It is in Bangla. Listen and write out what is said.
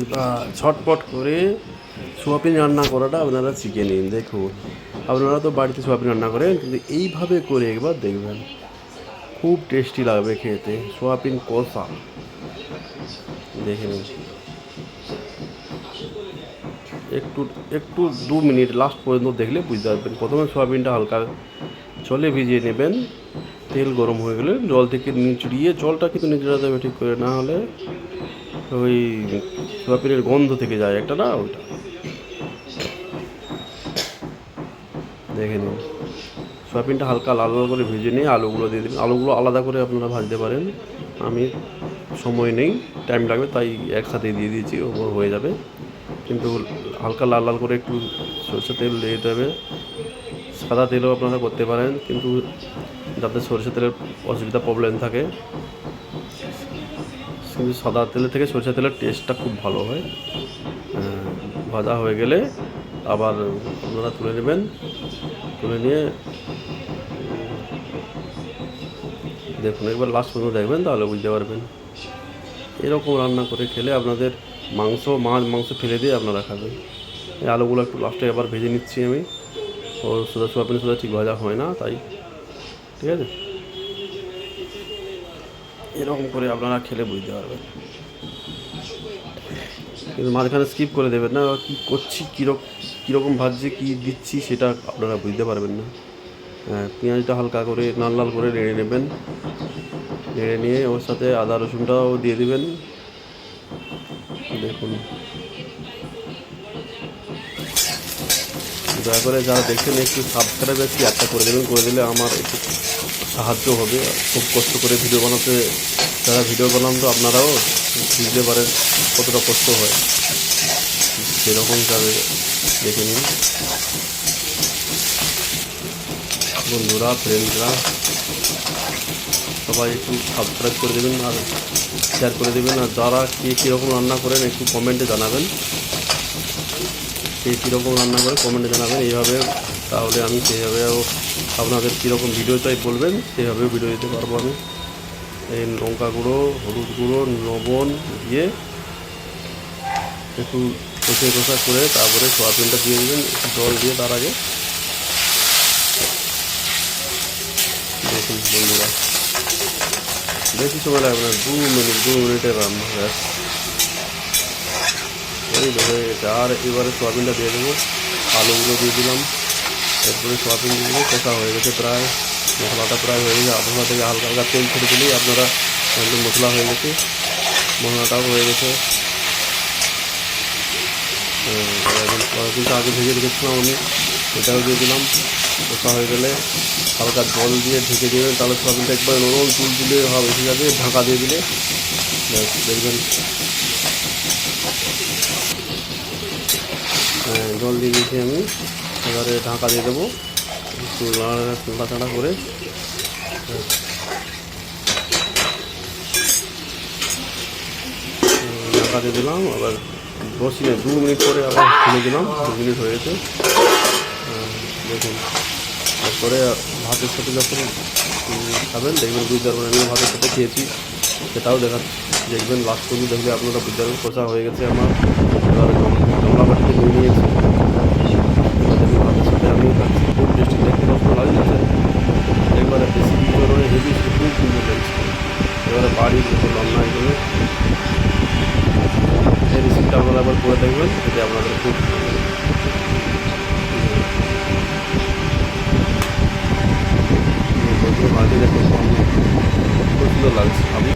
এবার ঝটপট করে সোয়াবিন রান্না করাটা আপনারা শিখে নিন। দেখুন, আপনারা তো বাড়িতে সোয়াবিন রান্না করেন, কিন্তু এইভাবে করে একবার দেখবেন, খুব টেস্টি লাগবে খেতে। সোয়াবিন কষা দেখে নিন। একটু একটু 2 মিনিট লাস্ট পর্যন্ত দেখলে বুঝতে পারবেন। প্রথমে সোয়াবিনটা হালকা জলে ভিজিয়ে নেবেন, তেল গরম হয়ে গেলে জল থেকে নিচড়িয়ে, জলটা কিন্তু নিচড়াতে হবে ঠিক করে, না হলে ওই সোয়াবিনের গন্ধ থেকে যায় একটা, না ওইটা দেখে নিন। সোয়াবিনটা হালকা লাল লাল করে ভেজে নিয়ে আলুগুলো দিয়ে দেবেন। আলুগুলো আলাদা করে আপনারা ভাজতে পারেন, আমি সময় নেই, টাইম লাগবে, তাই একসাথে দিয়ে দিয়েছি, ওপর হয়ে যাবে। কিন্তু হালকা লাল লাল করে একটু সরষের তেল দিয়ে দিতে হবে। সাদা তেলও আপনারা করতে পারেন, কিন্তু যাতে সরষের তেলের অসুবিধা প্রবলেম থাকে, কিন্তু সাদা তেলের থেকে সরষের তেলের টেস্টটা খুব ভালো হয়। ভাজা হয়ে গেলে আবার আপনারা তুলে নেবেন, তুলে নিয়ে দেখুন, একবার লাস্ট পর্যন্ত দেখবেন, তাহলে বুঝতে পারবেন। এরকম রান্না করে খেলে আপনাদের মাংস ফেলে দিয়ে আপনারা খাবেন। এই আলুগুলো একটু লাস্টে আবার ভেজে নিচ্ছি আমি, ও সোজা সোয়াবিন সোজা ঠিক ভাজা হয় না, তাই ঠিক আছে। এরকম করে আপনারা খেলে বুঝতে পারবেন, কিন্তু মাঝখানে স্কিপ করে দেবেন না। কী করছি, কীরকম ভাজছি, কী দিচ্ছি, সেটা আপনারা বুঝতে পারবেন না। পেঁয়াজটা হালকা করে লাল লাল করে নেড়ে নেবেন, নেড়ে নিয়ে ওর সাথে আদা রসুনটাও দিয়ে দেবেন। দেখুন, দয়া করে যারা দেখছেন একটু সাবস্ক্রাইব একটু একটা করে দেবেন, করে দিলে আমার একটু সাহায্য হবে। খুব কষ্ট করে ভিডিও বানাতে, যারা ভিডিও বানান তো আপনারাও বুঝতে পারেন কতটা কষ্ট হয়, সেরকম যাবে দেখে নিন। বন্ধুরা, ফ্রেন্ডরা সবাই একটু সাবস্ক্রাইব করে দেবেন আর শেয়ার করে দেবেন। আর যারা কে কীরকম রান্না করেন একটু কমেন্টে জানাবেন, কে কীরকম রান্না করে কমেন্টে জানাবেন এইভাবে, তাহলে আমি সেইভাবে আপনাদের কীরকম ভিডিও চাই বলবেন, সেইভাবেও ভিডিও দিতে পারবো আমি। এই লঙ্কা গুঁড়ো, হলুদ গুঁড়ো, লবণ দিয়ে একটু কষা করে তারপরে সোয়াবিনটা দিয়ে দেবেন, একটু জল দিয়ে তার আগে। দেখুন বন্ধুরা, বেশি সময় লাগবে না, 2 মিনিটের রান্না ব্যাস, এই হয়ে গেছে। আর এবারে সোয়াবিনটা দিয়ে দেবো, আলুগুলো দিয়ে দিলাম, এরপরে সোয়াবিন দিয়ে দেবো। কষা হয়ে গেছে প্রায়, মশলাটা প্রায় হয়ে গেছে। আপনারা থেকে হালকা হালকা তেল ছেড়ে দিলেই আপনারা একদম মশলা হয়ে গেছে, মশলাটাও হয়ে গেছে। কিন্তু আগে ভেজে রেখেছিলাম আমি, এটাও দিয়ে দিলাম। কষা হয়ে গেলে হালকা জল দিয়ে ঢেকে দেবেন, তাহলে সোয়াবিনটা একবার নরম তুল তুলে ভাব এসে যাবে। ঢাকা দিয়ে দিলে দেখবেন। জল দিয়ে দিয়েছি আমি, এবারে ঢাকা দিয়ে দেবো, একটু নাড়াচাড়া করে। ঢাকা দিয়ে দিলাম, আবার 2 মিনিট পরে আবার খুলে দিলাম। 2 মিনিট হয়ে গেছে। দেখুন, তারপরে ভাতের সাথে যখন খাবেন দেখবেন বুঝতে পারবেন। আমি ভাতের সাথে খেয়েছি, সেটাও দেখবেন লাস্ট পর্যন্ত দেখলে আপনারা বুঝতে পারবেন। কষা হয়ে গেছে আমার, এবার গামলা বাটিতে নিয়ে নিয়েছি। ভাতের সাথে আমি খাচ্ছি, খুব টেস্টি, দেখতে কষ্ট লাগছে, একবারে বেশি করে হেভি, খুব সুন্দর লাগছে। এবারে বাড়ির যখন রান্না এগুলো, এই রেসিপিটা আপনারা একবার করে দেখবেন, এতে আপনাদের খুব ভালো, দেখুন কত সুন্দর লাগছে। আমি